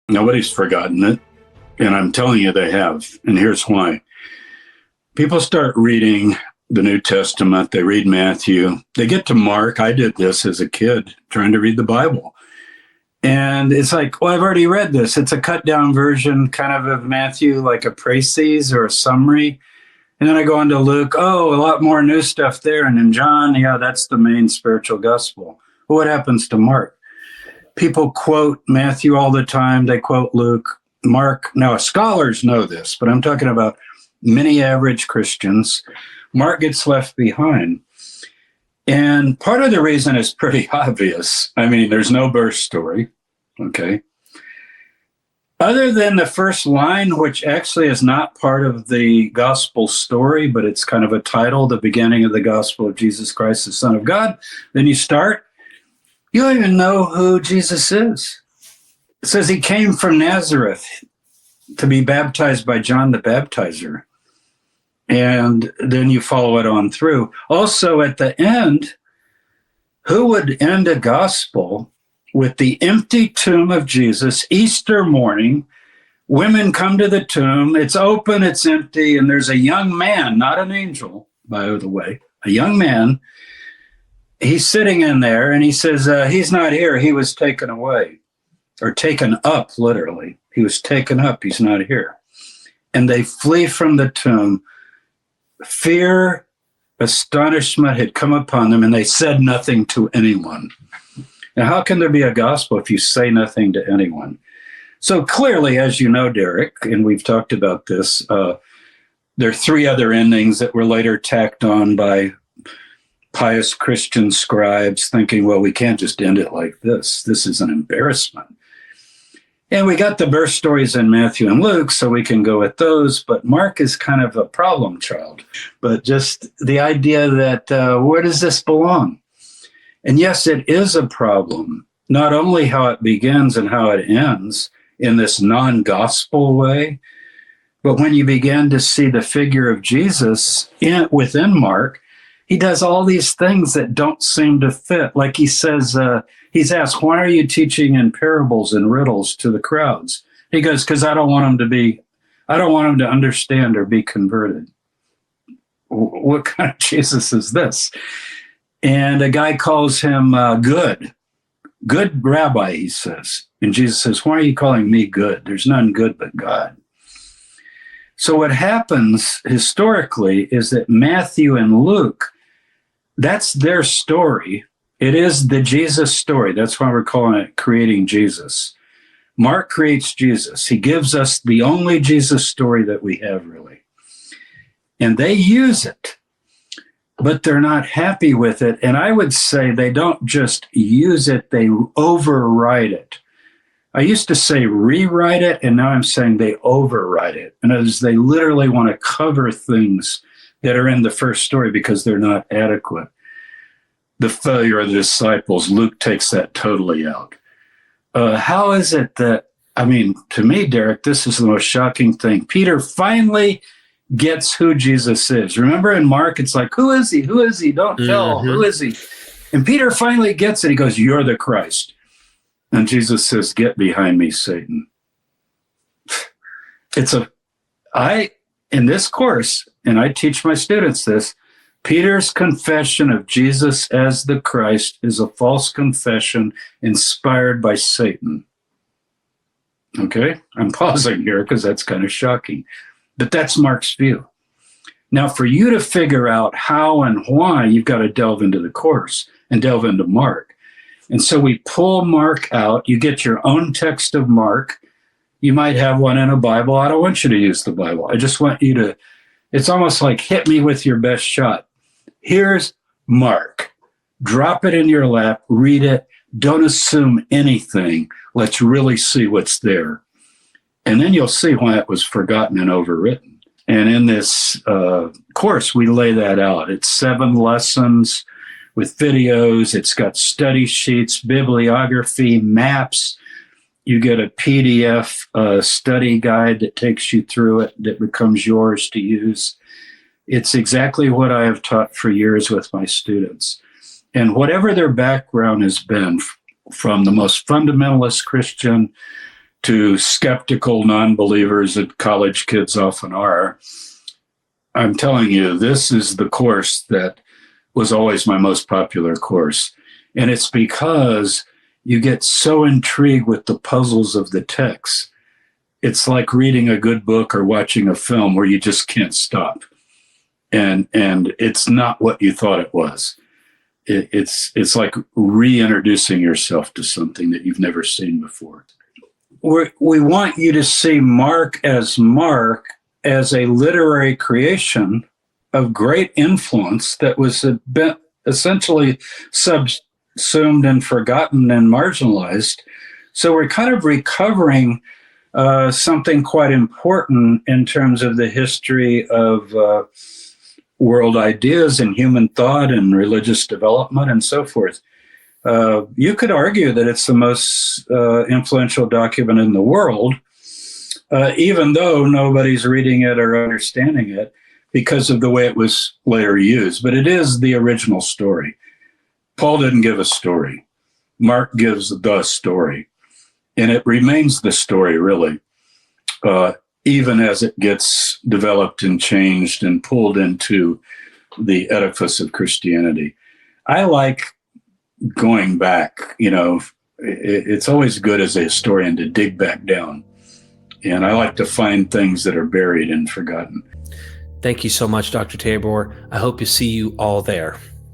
Nobody's forgotten it. And I'm telling you, they have. And here's why. People start reading the New Testament. They read Matthew. They get to Mark. I did this as a kid, trying to read the Bible. And it's like, well, I've already read this. It's a cut down version kind of Matthew, like a précis or a summary. And then I go on to Luke. Oh, a lot more new stuff there. And in John, yeah, that's the main spiritual gospel. Well, what happens to Mark? People quote Matthew all the time. They quote Luke, Mark. Now, scholars know this, but I'm talking about many average Christians. Mark gets left behind. And part of the reason is pretty obvious. I mean, there's no birth story, okay? Other than the first line, which actually is not part of the gospel story, but it's kind of a title, the beginning of the gospel of Jesus Christ, the Son of God. Then you start, you don't even know who Jesus is. It says he came from Nazareth to be baptized by John the Baptizer. And then you follow it on through. Also, at the end, who would end a gospel with the empty tomb of Jesus, Easter morning? Women come to the tomb. It's open, it's empty, and there's a young man, not an angel, by the way, a young man. He's sitting in there, and he says, he's not here. He was taken away, or taken up, literally. He was taken up. He's not here. And they flee from the tomb. Fear, astonishment had come upon them, and they said nothing to anyone. Now, how can there be a gospel if you say nothing to anyone? So clearly, as you know, Derek, and we've talked about this, there are three other endings that were later tacked on by pious Christian scribes thinking, well, we can't just end it like this. This is an embarrassment. And we got the birth stories in Matthew and Luke, so we can go with those. But Mark is kind of a problem child. But just the idea that where does this belong? And yes, it is a problem, not only how it begins and how it ends in this non-gospel way, but when you begin to see the figure of Jesus within Mark, he does all these things that don't seem to fit. Like he says, he's asked, why are you teaching in parables and riddles to the crowds? He goes, because I don't want them to understand or be converted. What kind of Jesus is this? And a guy calls him good rabbi, he says. And Jesus says, why are you calling me good? There's none good but God. So what happens historically is that Matthew and Luke, that's their story. It is the Jesus story. That's why we're calling it Creating Jesus. Mark creates Jesus. He gives us the only Jesus story that we have, really. And they use it, but they're not happy with it. And I would say they don't just use it, they override it. I used to say rewrite it, and now I'm saying they override it. And as they literally want to cover things that are in the first story because they're not adequate. The failure of the disciples, Luke takes that totally out. How is it that, I mean, to me, Derek, this is the most shocking thing. Peter finally gets who Jesus is. Remember in Mark, it's like, who is he? Who is he? Don't tell. Who is he? And Peter finally gets it. He goes, you're the Christ. And Jesus says, get behind me, Satan. In this course, and I teach my students this, Peter's confession of Jesus as the Christ is a false confession inspired by Satan. Okay? I'm pausing here because that's kind of shocking. But that's Mark's view. Now, for you to figure out how and why, you've got to delve into the course and delve into Mark. And so we pull Mark out. You get your own text of Mark. You might have one in a Bible. I don't want you to use the Bible. I just want you to, it's almost like hit me with your best shot. Here's Mark. Drop it in your lap. Read it. Don't assume anything. Let's really see what's there. And then you'll see why it was forgotten and overwritten. And in this course, we lay that out. It's 7 lessons with videos. It's got study sheets, bibliography, maps. You get a PDF study guide that takes you through it, that becomes yours to use. It's exactly what I have taught for years with my students. And whatever their background has been, from the most fundamentalist Christian to skeptical non-believers that college kids often are, I'm telling you, this is the course that was always my most popular course. And it's because you get so intrigued with the puzzles of the text. It's like reading a good book or watching a film where you just can't stop. And it's not what you thought it was. It's like reintroducing yourself to something that you've never seen before. We want you to see Mark as a literary creation of great influence that was essentially subsumed and forgotten and marginalized. So we're kind of recovering something quite important in terms of the history of world ideas and human thought and religious development and so forth. You could argue that it's the most influential document in the world, even though nobody's reading it or understanding it because of the way it was later used. But it is the original story. Paul didn't give a story. Mark gives the story. And it remains the story, really, even as it gets developed and changed and pulled into the edifice of Christianity. I like going back. It's always good as a historian to dig back down. And I like to find things that are buried and forgotten. Thank you so much, Dr. Tabor. I hope to see you all there.